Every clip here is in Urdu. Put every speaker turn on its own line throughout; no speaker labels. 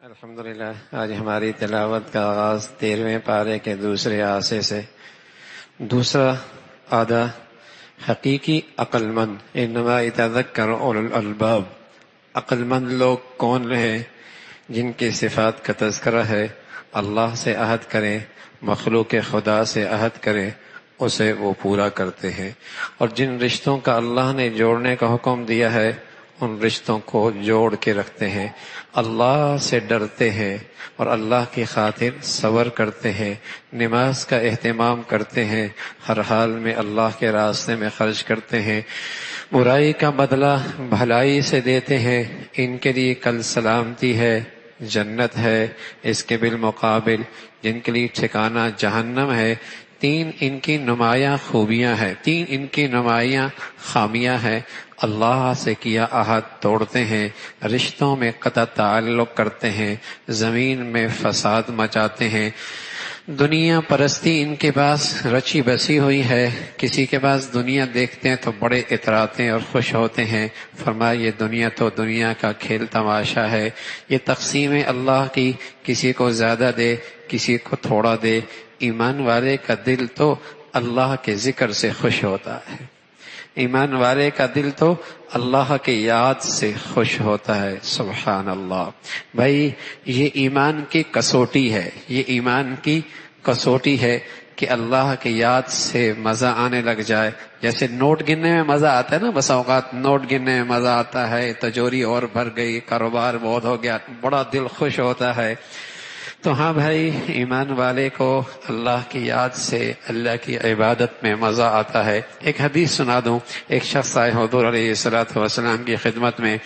الحمدللہ آج ہماری تلاوت کا آغاز 13ویں پارے کے دوسرے آسے سے۔ دوسرا آدھا حقیقی عقل مند، انما یتذکر اولو الالباب، عقل مند لوگ کون ہیں؟ جن کی صفات کا تذکرہ ہے، اللہ سے عہد کریں، مخلوق خدا سے عہد کریں، اسے وہ پورا کرتے ہیں، اور جن رشتوں کا اللہ نے جوڑنے کا حکم دیا ہے ان رشتوں کو جوڑ کے رکھتے ہیں، اللہ سے ڈرتے ہیں اور اللہ کی خاطر صبر کرتے ہیں، نماز کا اہتمام کرتے ہیں، ہر حال میں اللہ کے راستے میں خرچ کرتے ہیں، برائی کا بدلہ بھلائی سے دیتے ہیں، ان کے لیے کل سلامتی ہے، جنت ہے، اس کے بالمقابل جن کے لیے ٹھکانہ جہنم ہے۔ تین ان کی نمایاں خوبیاں ہیں، تین ان کی نمایاں خامیاں ہیں۔ اللہ سے کیا عہد توڑتے ہیں، رشتوں میں قطع تعلق کرتے ہیں، زمین میں فساد مچاتے ہیں، دنیا پرستی ان کے پاس رچی بسی ہوئی ہے، کسی کے پاس دنیا دیکھتے ہیں تو بڑے اتراتے اور خوش ہوتے ہیں۔ فرمایا یہ دنیا تو دنیا کا کھیل تماشا ہے، یہ تقسیم اللہ کی، کسی کو زیادہ دے کسی کو تھوڑا دے۔ ایمان والے کا دل تو اللہ کے ذکر سے خوش ہوتا ہے، ایمان والے کا دل تو اللہ کی یاد سے خوش ہوتا ہے۔ سبحان اللہ۔ بھائی یہ ایمان کی کسوٹی ہے، یہ ایمان کی کسوٹی ہے کہ اللہ کی یاد سے مزہ آنے لگ جائے۔ جیسے نوٹ گننے میں مزہ آتا ہے نا، بس اوقات نوٹ گننے میں مزہ آتا ہے، تجوری اور بھر گئی، کاروبار بہت ہو گیا، بڑا دل خوش ہوتا ہے۔ تو ہاں بھائی، ایمان والے کو اللہ کی یاد سے، اللہ کی عبادت میں مزہ آتا ہے۔ ایک حدیث سنا دوں۔ ایک شخص آئے حضور علیہ الصلوۃ والسلام کی خدمت میں،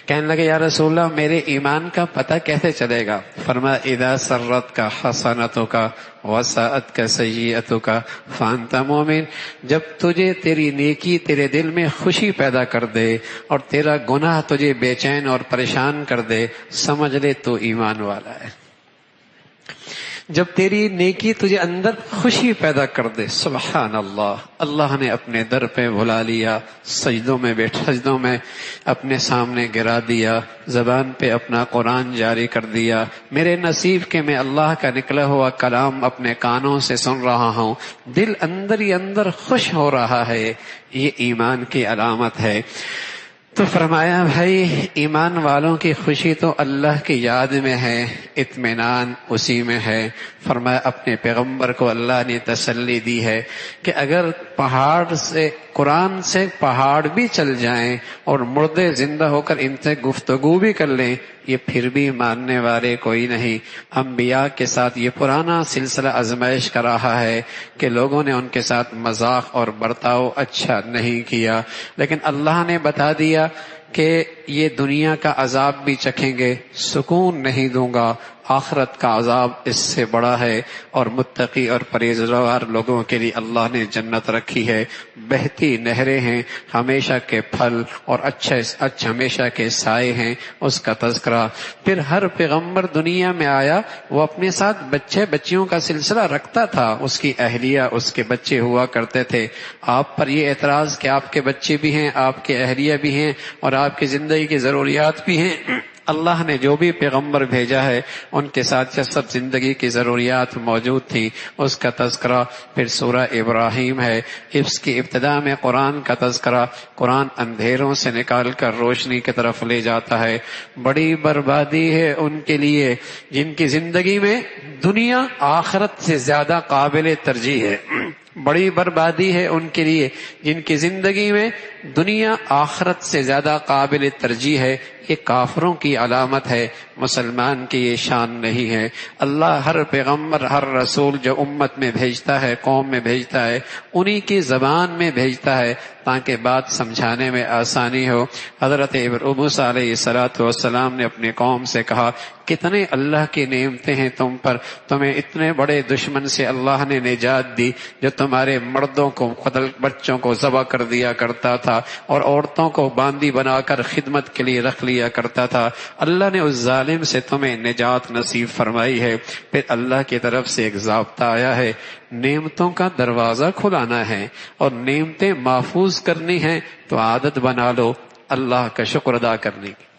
کہنے لگے یا رسول اللہ میرے ایمان کا پتہ کیسے چلے گا؟ فرمایا اذا سرت کا حسنتک وساءت کا سیئتک فانت مومن، جب تجھے تیری نیکی تیرے دل میں خوشی پیدا کر دے اور تیرا گناہ تجھے بے چین اور پریشان کر دے، سمجھ لے تو ایمان والا ہے۔ جب تیری نیکی تجھے اندر خوشی پیدا کر دے، سبحان اللہ، اللہ نے اپنے در پہ بلا لیا، سجدوں میں اپنے سامنے گرا دیا، زبان پہ اپنا قرآن جاری کر دیا، میرے نصیب کے میں اللہ کا نکلا ہوا کلام اپنے کانوں سے سن رہا ہوں، دل اندر ہی اندر خوش ہو رہا ہے، یہ ایمان کی علامت ہے۔ تو فرمایا بھائی ایمان والوں کی خوشی تو اللہ کی یاد میں ہے، اطمینان اسی میں ہے۔ فرمایا اپنے پیغمبر کو اللہ نے تسلی دی ہے کہ اگر قرآن سے پہاڑ بھی چل جائیں اور مردے زندہ ہو کر ان سے گفتگو بھی کر لیں، یہ پھر بھی ماننے والے کوئی نہیں۔ انبیاء کے ساتھ یہ پرانا سلسلہ آزمائش کا رہا ہے کہ لوگوں نے ان کے ساتھ مذاق اور برتاؤ اچھا نہیں کیا، لیکن اللہ نے بتا دیا کہ یہ دنیا کا عذاب بھی چکھیں گے، سکون نہیں دوں گا، آخرت کا عذاب اس سے بڑا ہے، اور متقی اور پرہیزگار لوگوں کے لیے اللہ نے جنت رکھی ہے، بہتی نہریں ہیں، ہمیشہ کے پھل اور اچھے ہمیشہ کے سائے ہیں، اس کا تذکرہ۔ پھر ہر پیغمبر دنیا میں آیا وہ اپنے ساتھ بچیوں کا سلسلہ رکھتا تھا، اس کی اہلیہ اس کے بچے ہوا کرتے تھے۔ آپ پر یہ اعتراض کہ آپ کے بچے بھی ہیں، آپ کے اہلیہ بھی ہیں اور آپ کی زندگی کی ضروریات بھی ہیں، اللہ نے جو بھی پیغمبر بھیجا ہے ان کے ساتھ سب زندگی کی ضروریات موجود تھیں، اس کا تذکرہ۔ پھر سورہ ابراہیم ہے، اس کی ابتدا میں قرآن کا تذکرہ۔ قرآن اندھیروں سے نکال کر روشنی کی طرف لے جاتا ہے۔ بڑی بربادی ہے ان کے لیے جن کی زندگی میں دنیا آخرت سے زیادہ قابل ترجیح ہے، بڑی بربادی ہے ان کے لیے جن کی زندگی میں دنیا آخرت سے زیادہ قابل ترجیح ہے۔ یہ کافروں کی علامت ہے، مسلمان کی یہ شان نہیں ہے۔ اللہ ہر پیغمبر ہر رسول جو امت میں بھیجتا ہے، قوم میں بھیجتا ہے، انہی کی زبان میں بھیجتا ہے تاکہ بات سمجھانے میں آسانی ہو۔ حضرت موسیٰ علیہ السلام نے اپنی قوم سے کہا کتنے اللہ کی نعمتیں ہیں تم پر، تمہیں اتنے بڑے دشمن سے اللہ نے نجات دی جو تمہارے مردوں کو بچوں کو ذبح کر دیا کرتا تھا اور عورتوں کو باندی بنا کر خدمت کے لیے رکھ لیا کرتا تھا، اللہ نے اس ظالم سے تمہیں نجات نصیب فرمائی ہے۔ پھر اللہ کی طرف سے ایک ضابطہ آیا ہے، نعمتوں کا دروازہ کھلانا ہے اور نعمتیں محفوظ کرنی ہیں تو عادت بنا لو اللہ کا شکر ادا کرنے کی۔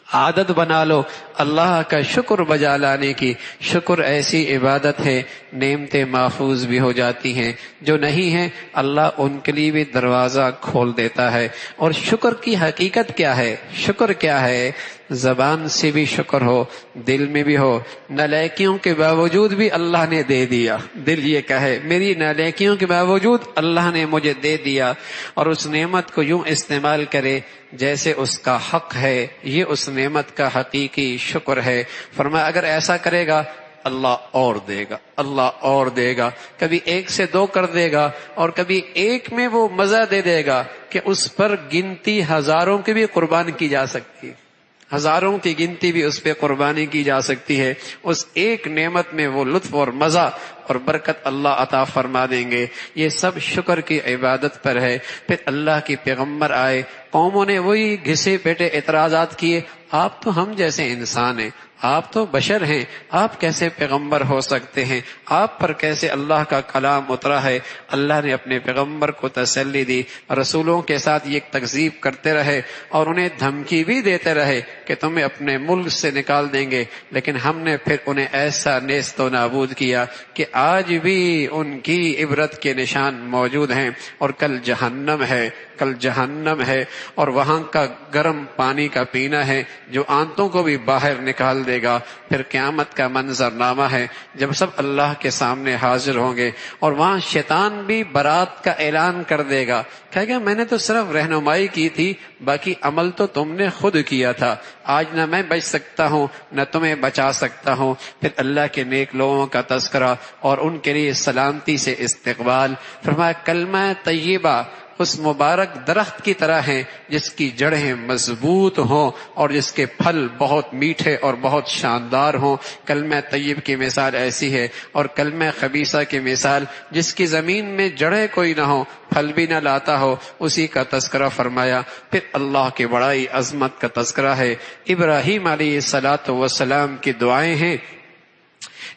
عادت بنا لو اللہ کا شکر بجا لانے کی۔ شکر ایسی عبادت ہے نعمتیں محفوظ بھی ہو جاتی ہیں، جو نہیں ہیں اللہ ان کے لیے بھی دروازہ کھول دیتا ہے۔ اور شکر کی حقیقت کیا ہے؟ شکر کیا ہے؟ زبان سے بھی شکر ہو، دل میں بھی ہو، نالائکیوں کے باوجود بھی اللہ نے دے دیا، دل یہ کہے میری نالائکیوں کے باوجود اللہ نے مجھے دے دیا، اور اس نعمت کو یوں استعمال کرے جیسے اس کا حق ہے، یہ اس نعمت کا حقیقی شکر ہے۔ فرمایا اگر ایسا کرے گا اللہ اور دے گا، اللہ اور دے گا، کبھی ایک سے دو کر دے گا، اور کبھی ایک میں وہ مزہ دے دے گا کہ اس پر گنتی ہزاروں کی بھی قربان کی جا سکتی ہے، ہزاروں کی گنتی بھی اس پہ قربانی کی جا سکتی ہے۔ اس ایک نعمت میں وہ لطف اور مزہ اور برکت اللہ عطا فرما دیں گے۔ یہ سب شکر کی عبادت پر ہے۔ پھر اللہ کے پیغمبر آئے، قوموں نے وہی گھسے پیٹے اعتراضات کیے، آپ تو ہم جیسے انسان ہیں، آپ تو بشر ہیں، آپ کیسے پیغمبر ہو سکتے ہیں؟ آپ پر کیسے اللہ کا کلام اترا ہے؟ اللہ نے اپنے پیغمبر کو تسلی دی، رسولوں کے ساتھ یہ تکذیب کرتے رہے اور انہیں دھمکی بھی دیتے رہے کہ تمہیں اپنے ملک سے نکال دیں گے، لیکن ہم نے پھر انہیں ایسا نیست و نابود کیا کہ آج بھی ان کی عبرت کے نشان موجود ہیں۔ اور کل جہنم ہے، کل جہنم ہے، اور وہاں کا گرم پانی کا پینا ہے جو آنتوں کو بھی باہر نکال دے گا۔ پھر قیامت کا منظرنامہ ہے جب سب اللہ کے سامنے حاضر ہوں گے، اور وہاں شیطان بھی برات کا اعلان کر دے گا، کہے گا میں نے تو صرف رہنمائی کی تھی، باقی عمل تو تم نے خود کیا تھا، آج نہ میں بچ سکتا ہوں نہ تمہیں بچا سکتا ہوں۔ پھر اللہ کے نیک لوگوں کا تذکرہ اور ان کے لیے سلامتی سے استقبال۔ فرمایا کلمہ طیبہ اس مبارک درخت کی طرح ہیں جس کی جڑیں مضبوط ہوں اور جس کے پھل بہت میٹھے اور بہت شاندار ہوں۔ کلمہ طیب کی مثال ایسی ہے، اور کلمہ خبیثہ کی مثال جس کی زمین میں جڑیں کوئی نہ ہو، پھل بھی نہ لاتا ہو، اسی کا تذکرہ فرمایا۔ پھر اللہ کی بڑائی عظمت کا تذکرہ ہے۔ ابراہیم علیہ الصلاۃ والسلام کی دعائیں ہیں۔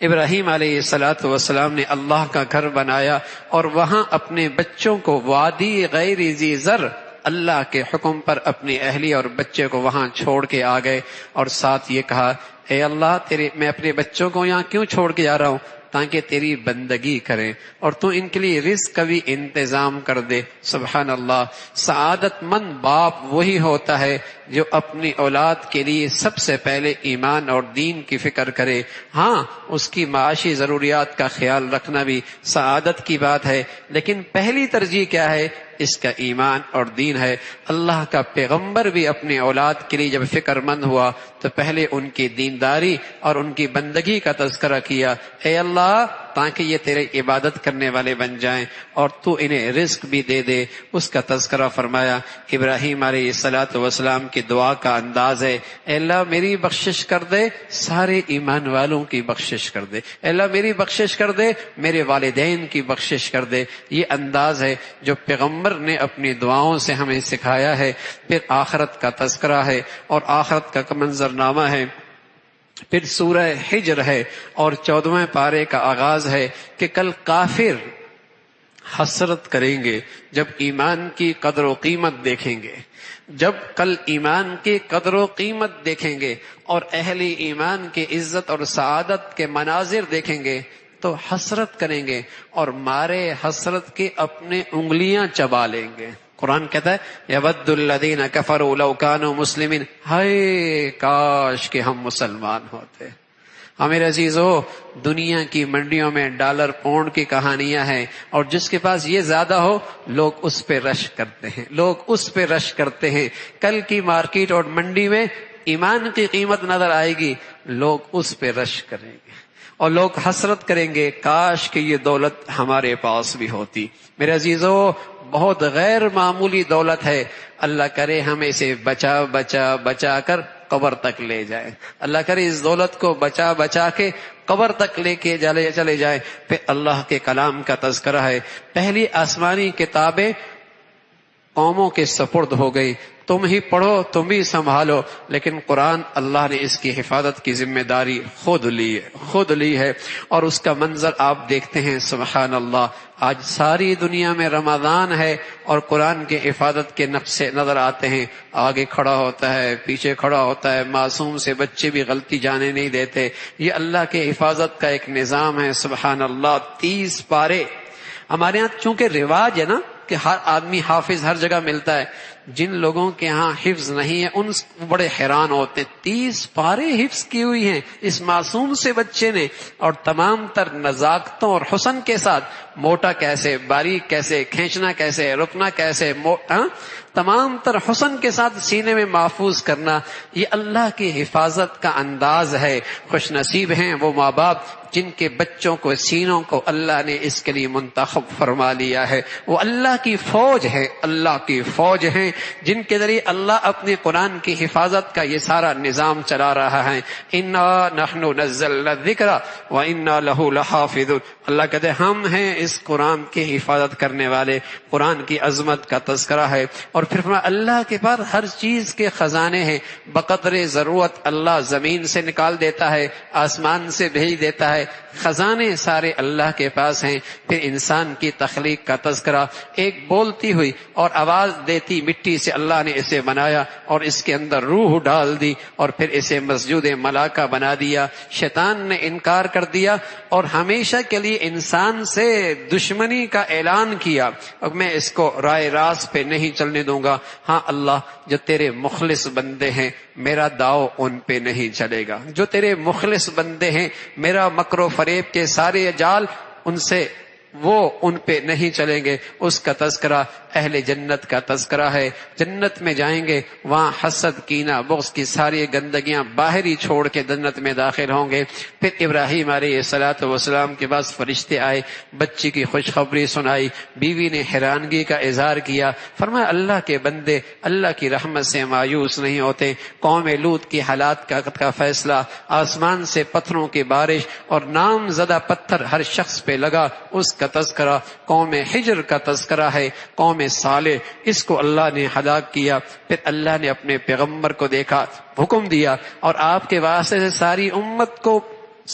ابراہیم علیہ الصلاۃ والسلام نے اللہ کا گھر بنایا اور وہاں اپنے بچوں کو وادی غیر ذی زر، اللہ کے حکم پر اپنی اہلی اور بچے کو وہاں چھوڑ کے آ گئے، اور ساتھ یہ کہا اے اللہ میں اپنے بچوں کو یہاں کیوں چھوڑ کے جا رہا ہوں؟ تاکہ تیری بندگی کریں اور تو ان کے لیے رزق کا بھی انتظام کر دے۔ سبحان اللہ۔ سعادت مند باپ وہی ہوتا ہے جو اپنی اولاد کے لیے سب سے پہلے ایمان اور دین کی فکر کرے۔ ہاں اس کی معاشی ضروریات کا خیال رکھنا بھی سعادت کی بات ہے، لیکن پہلی ترجیح کیا ہے؟ اس کا ایمان اور دین ہے۔ اللہ کا پیغمبر بھی اپنی اولاد کے لیے جب فکر مند ہوا تو پہلے ان کی دینداری اور ان کی بندگی کا تذکرہ کیا۔ اے اللہ تاکہ یہ تیرے عبادت کرنے والے بن جائیں اور تو انہیں رزق بھی دے دے، اس کا تذکرہ فرمایا۔ ابراہیم علیہ الصلاۃ والسلام کی دعا کا انداز ہے اے اللہ میری بخشش کر دے، سارے ایمان والوں کی بخشش کر دے، اے اللہ میری بخشش کر دے، میرے والدین کی بخشش کر دے۔ یہ انداز ہے جو پیغمبر نے اپنی دعاؤں سے ہمیں سکھایا ہے۔ پھر آخرت کا تذکرہ ہے اور آخرت کا منظرنامہ ہے۔ پھر سورہ حجر ہے اور 14ویں پارے کا آغاز ہے کہ کل کافر حسرت کریں گے جب ایمان کی قدر و قیمت دیکھیں گے، جب کل ایمان کی قدر و قیمت دیکھیں گے اور اہل ایمان کی عزت اور سعادت کے مناظر دیکھیں گے تو حسرت کریں گے اور مارے حسرت کے اپنے انگلیاں چبا لیں گے۔ قرآن کہتا ہے یود الذین کفروا لو کانوا مسلمین، ہائے کاش کہ ہم مسلمان ہوتے۔ میرے عزیزو دنیا کی منڈیوں میں ڈالر پاؤنڈ کی کہانیاں ہیں، اور جس کے پاس یہ زیادہ ہو لوگ اس پہ رش کرتے ہیں، لوگ اس پہ رش کرتے ہیں۔ کل کی مارکیٹ اور منڈی میں ایمان کی قیمت نظر آئے گی، لوگ اس پہ رش کریں گے اور لوگ حسرت کریں گے کاش کہ یہ دولت ہمارے پاس بھی ہوتی۔ میرے عزیزو بہت غیر معمولی دولت ہے، اللہ کرے ہم اسے بچا بچا بچا کر قبر تک لے جائے، اللہ کرے اس دولت کو بچا بچا کے قبر تک لے کے چلے جائے۔ پھر اللہ کے کلام کا تذکرہ ہے۔ پہلی آسمانی کتابیں قوموں کے سپرد ہو گئی تم ہی پڑھو، تم ہی سنبھالو، لیکن قرآن اللہ نے اس کی حفاظت کی ذمہ داری خود لی ہے۔ اور اس کا منظر آپ دیکھتے ہیں، سبحان اللہ، آج ساری دنیا میں رمضان ہے اور قرآن کے حفاظت کے نقشے نظر آتے ہیں، آگے کھڑا ہوتا ہے، پیچھے کھڑا ہوتا ہے، معصوم سے بچے بھی غلطی جانے نہیں دیتے۔ یہ اللہ کے حفاظت کا ایک نظام ہے، سبحان اللہ۔ 30 پارے ہمارے ہاں چونکہ رواج ہے نا کہ ہر آدمی حافظ ہر جگہ ملتا ہے، جن لوگوں کے ہاں حفظ نہیں ہے ان بڑے حیران ہوتے، 30 پارے حفظ کی ہوئی ہیں اس معصوم سے بچے نے، اور تمام تر نزاکتوں اور حسن کے ساتھ، موٹا کیسے، باریک کیسے، کھینچنا کیسے، رکنا کیسے، تمام تر حسن کے ساتھ سینے میں محفوظ کرنا، یہ اللہ کی حفاظت کا انداز ہے۔ خوش نصیب ہیں وہ ماں باپ جن کے بچوں کو، سینوں کو اللہ نے اس کے لیے منتخب فرما لیا ہے۔ وہ اللہ کی فوج ہے، اللہ کی فوج ہیں جن کے ذریعے اللہ اپنے قرآن کی حفاظت کا یہ سارا نظام چلا رہا ہے۔ انا نحن نزلنا الذکر وانا لہ لحافظون، اللہ کہتے ہیں ہم ہیں اس قرآن کی حفاظت کرنے والے۔ قرآن کی عظمت کا تذکرہ ہے، اور پھر فرمایا اللہ کے پاس ہر چیز کے خزانے ہیں، بقدر ضرورت اللہ زمین سے نکال دیتا ہے، آسمان سے بھیج دیتا ہے، خزانے سارے اللہ کے پاس ہیں۔ پھر انسان کی تخلیق کا تذکرہ، ایک بولتی ہوئی اور آواز دیتی مٹی سے اللہ نے اسے بنایا اور اس کے اندر روح ڈال دی، اور پھر اسے مسجود ملائکہ بنا دیا۔ شیطان نے انکار کر دیا اور ہمیشہ کے لیے انسان سے دشمنی کا اعلان کیا، اور میں اس کو رائے راست پہ نہیں چلنے دوں گا۔ ہاں اللہ، جو تیرے مخلص بندے ہیں میرا داؤ ان پہ نہیں چلے گا، جو تیرے مخلص بندے ہیں میرا مکر و فریب کے سارے جال ان سے وہ ان پہ نہیں چلیں گے۔ اس کا تذکرہ اہل جنت کا تذکرہ ہے، جنت میں جائیں گے وہاں حسد، کینہ، بغض کی ساری گندگیاں باہر ہی چھوڑ کے جنت میں داخل ہوں گے۔ پھر ابراہیم علیہ الصلوۃ والسلام کے پاس فرشتے آئے، بچی کی خوشخبری سنائی، بیوی نے حیرانگی کا اظہار کیا، فرمایا اللہ کے بندے اللہ کی رحمت سے مایوس نہیں ہوتے۔ قوم لوط کی حالات کا فیصلہ، آسمان سے پتھروں کی بارش اور نام زدہ پتھر ہر شخص پہ لگا، اس کا تذکرہ۔ قوم حجر کا تذکرہ ہے، قوم صالح، اس کو اللہ نے ہلاک کیا۔ پھر اللہ نے اپنے پیغمبر کو دیکھا، حکم دیا اور آپ کے واسطے سے ساری امت کو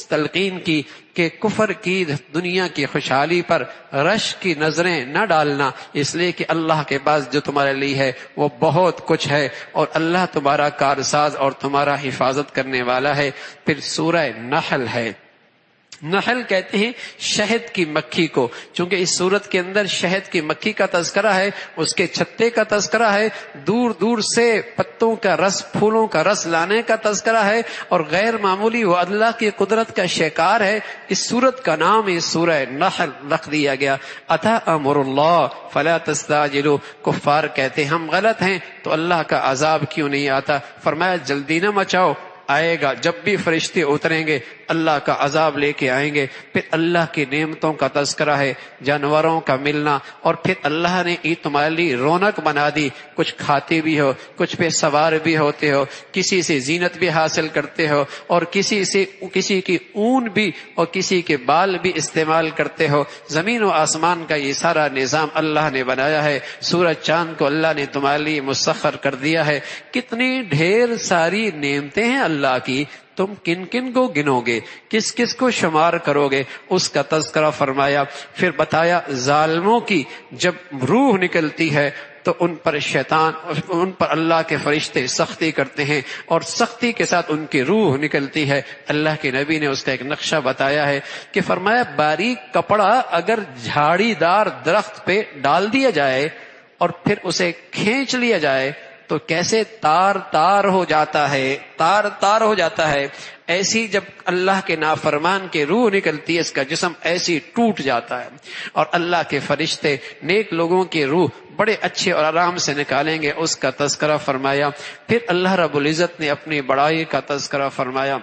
تلقین کی کہ کفر کی دنیا کی خوشحالی پر رش کی نظریں نہ ڈالنا، اس لیے کہ اللہ کے پاس جو تمہارے لیے ہے وہ بہت کچھ ہے، اور اللہ تمہارا کارساز اور تمہارا حفاظت کرنے والا ہے۔ پھر سورہ نحل ہے، نحل کہتے ہیں شہد کی مکھی کو، چونکہ اس صورت کے اندر شہد کی مکھی کا تذکرہ ہے، اس کے چھتے کا تذکرہ ہے، دور دور سے پتوں کا رس، پھولوں کا رس لانے کا تذکرہ ہے، اور غیر معمولی وہ اللہ کی قدرت کا شکار ہے۔ اس صورت کا نام اس سورہ نحل رکھ دیا گیا۔ اتی امر اللہ فلا تستعجلوا، کفار کہتے ہم غلط ہیں تو اللہ کا عذاب کیوں نہیں آتا؟ فرمایا جلدی نہ مچاؤ، آئے گا، جب بھی فرشتے اتریں گے اللہ کا عذاب لے کے آئیں گے۔ پھر اللہ کی نعمتوں کا تذکرہ ہے، جانوروں کا ملنا، اور پھر اللہ نے عید تمہارے لیے رونق بنا دی، کچھ کھاتے بھی ہو، کچھ پہ سوار بھی ہوتے ہو، کسی سے زینت بھی حاصل کرتے ہو، اور کسی کی اون بھی اور کسی کے بال بھی استعمال کرتے ہو۔ زمین و آسمان کا یہ سارا نظام اللہ نے بنایا ہے۔ سورج چاند کو اللہ نے تمہارے لیے مسخر کر دیا ہے۔ کتنی ڈھیر ساری نعمتیں ہیں اللہ کی، تم کن کن کو گنو گے، کس کس کو شمار کرو گے؟ اس کا تذکرہ فرمایا۔ پھر بتایا ظالموں کی جب روح نکلتی ہے تو ان پر شیطان، ان پر اللہ کے فرشتے سختی کرتے ہیں، اور سختی کے ساتھ ان کی روح نکلتی ہے۔ اللہ کے نبی نے اس کا ایک نقشہ بتایا ہے کہ فرمایا باریک کپڑا اگر جھاڑی دار درخت پہ ڈال دیا جائے اور پھر اسے کھینچ لیا جائے تو کیسے تار تار ہو جاتا ہے، تار تار ہو جاتا ہے، ایسی جب اللہ کے نافرمان کے روح نکلتی ہے اس کا جسم ایسی ٹوٹ جاتا ہے۔ اور اللہ کے فرشتے نیک لوگوں کی روح بڑے اچھے اور آرام سے نکالیں گے، اس کا تذکرہ فرمایا۔ پھر اللہ رب العزت نے اپنی بڑائی کا تذکرہ فرمایا،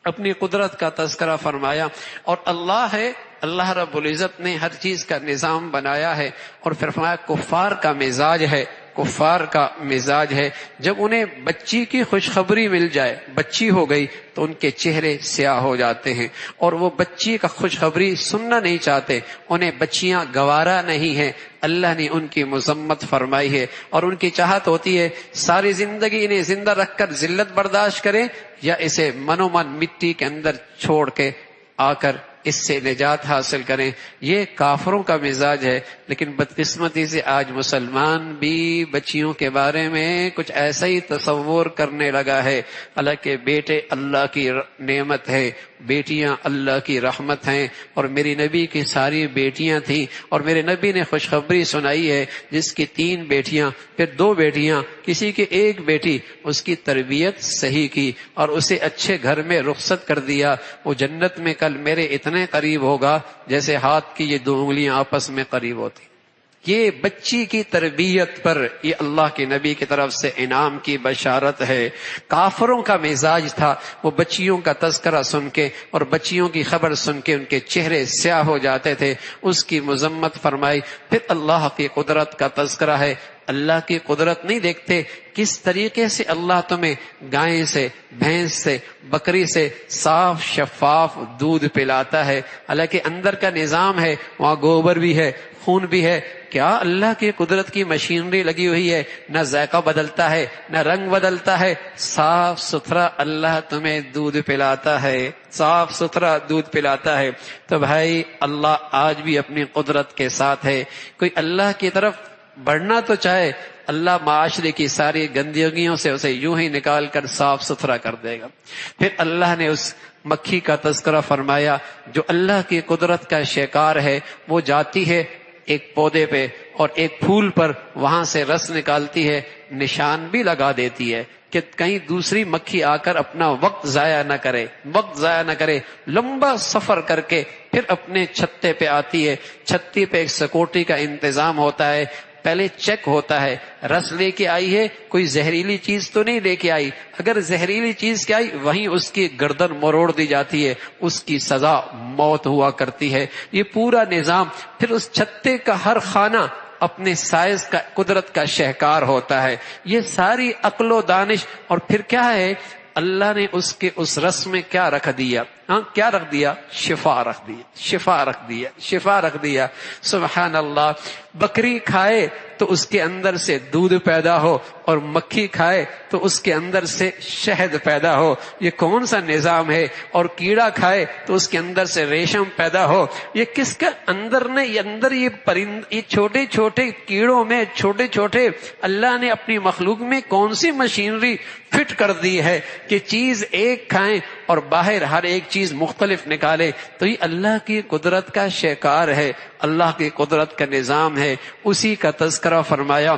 اپنی قدرت کا تذکرہ فرمایا، اور اللہ ہے، اللہ رب العزت نے ہر چیز کا نظام بنایا ہے۔ اور پھر فرمایا کفار کا مزاج ہے کفار کا مزاج ہے، جب انہیں بچی کی خوشخبری مل جائے، بچی ہو گئی تو ان کے چہرے سیاہ ہو جاتے ہیں اور وہ بچی کا خوشخبری سننا نہیں چاہتے، انہیں بچیاں گوارا نہیں ہیں۔ اللہ نے ان کی مذمت فرمائی ہے اور ان کی چاہت ہوتی ہے ساری زندگی انہیں زندہ رکھ کر ذلت برداشت کریں یا اسے منو من مٹی کے اندر چھوڑ کے آ کر اس سے نجات حاصل کریں۔ یہ کافروں کا مزاج ہے، لیکن بدقسمتی سے آج مسلمان بھی بچیوں کے بارے میں کچھ ایسا ہی تصور کرنے لگا ہے، حالانکہ بیٹے اللہ کی نعمت ہے، بیٹیاں اللہ کی رحمت ہیں، اور میری نبی کی ساری بیٹیاں تھیں، اور میرے نبی نے خوشخبری سنائی ہے جس کی 3 بیٹیاں پھر 2 بیٹیاں، کسی کی 1 بیٹی، اس کی تربیت صحیح کی اور اسے اچھے گھر میں رخصت کر دیا، وہ جنت میں کل میرے اتنے قریب ہوگا جیسے ہاتھ کی یہ 2 انگلیاں آپس میں قریب ہوتی۔ یہ بچی کی تربیت پر یہ اللہ کے نبی کی طرف سے انعام کی بشارت ہے۔ کافروں کا مزاج تھا، وہ بچیوں کا تذکرہ سن کے اور بچیوں کی خبر سن کے ان کے چہرے سیاہ ہو جاتے تھے، اس کی مذمت فرمائی۔ پھر اللہ کی قدرت کا تذکرہ ہے، اللہ کی قدرت نہیں دیکھتے کس طریقے سے اللہ تمہیں گائے سے، بھینس سے، بکری سے صاف شفاف دودھ پلاتا ہے، حالانکہ اندر کا نظام ہے، وہاں گوبر بھی ہے، خون بھی ہے۔ کیا اللہ کی قدرت کی مشینری لگی ہوئی ہے، نہ ذائقہ بدلتا ہے نہ رنگ بدلتا ہے، صاف ستھرا اللہ تمہیں دودھ پلاتا ہے، صاف ستھرا دودھ پلاتا ہے۔ تو بھائی اللہ آج بھی اپنی قدرت کے ساتھ ہے۔ کوئی اللہ کی طرف بڑھنا تو چاہے، اللہ معاشرے کی ساری گندگیوں سے اسے یوں ہی نکال کر صاف ستھرا کر دے گا۔ پھر اللہ نے اس مکھی کا تذکرہ فرمایا جو اللہ کی قدرت کا شکار ہے، وہ جاتی ہے ایک پودے پہ اور ایک پھول پر، وہاں سے رس نکالتی ہے، نشان بھی لگا دیتی ہے کہ کہیں دوسری مکھی آ کر اپنا وقت ضائع نہ کرے، لمبا سفر کر کے پھر اپنے چھتے پہ آتی ہے۔ چھتی پہ ایک سیکورٹی کا انتظام ہوتا ہے، پہلے چیک ہوتا ہے رس لے کے آئی ہے، کوئی زہریلی چیز تو نہیں لے کے آئی، اگر زہریلی چیز کے آئی وہیں اس کی گردن مروڑ دی جاتی ہے، اس کی سزا موت ہوا کرتی ہے۔ یہ پورا نظام، پھر اس چھتے کا ہر خانہ اپنے سائز کا قدرت کا شہکار ہوتا ہے۔ یہ ساری عقل و دانش، اور پھر کیا ہے اللہ نے اس کے اس رس میں کیا رکھ دیا؟ کیا رکھ دیا؟ شفا رکھ دیا۔ سبحان اللہ۔ بکری کھائے تو اس کے اندر سے دودھ پیدا ہو، اور مکھی کھائے تو اس کے اندر سے شہد پیدا ہو۔ یہ کون سا نظام ہے؟ اور کیڑا کھائے تو اس کے اندر سے ریشم پیدا ہو۔ یہ کس کے اندر نے یہ پرند، یہ چھوٹے چھوٹے کیڑوں میں، چھوٹے چھوٹے اللہ نے اپنی مخلوق میں کون سی مشینری فٹ کر دی ہے کہ چیز ایک کھائیں اور باہر ہر ایک چیز مختلف نکالے؟ تو یہ اللہ کی قدرت کا شکار ہے، اللہ کی قدرت کا نظام ہے، اسی کا تذکرہ فرمایا۔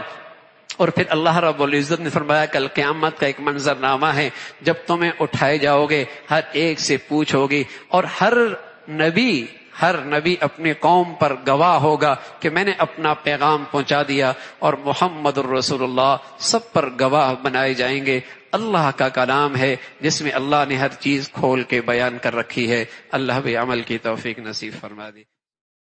اور پھر اللہ رب العزت نے فرمایا کل قیامت کا ایک منظرنامہ ہے، جب تمہیں اٹھائے جاؤ گے ہر ایک سے پوچھو گی، اور ہر نبی اپنی قوم پر گواہ ہوگا کہ میں نے اپنا پیغام پہنچا دیا، اور محمد الرسول اللہ سب پر گواہ بنائے جائیں گے۔ اللہ کا کلام ہے جس میں اللہ نے ہر چیز کھول کے بیان کر رکھی ہے۔ اللہ بھی عمل کی توفیق نصیب فرما دی۔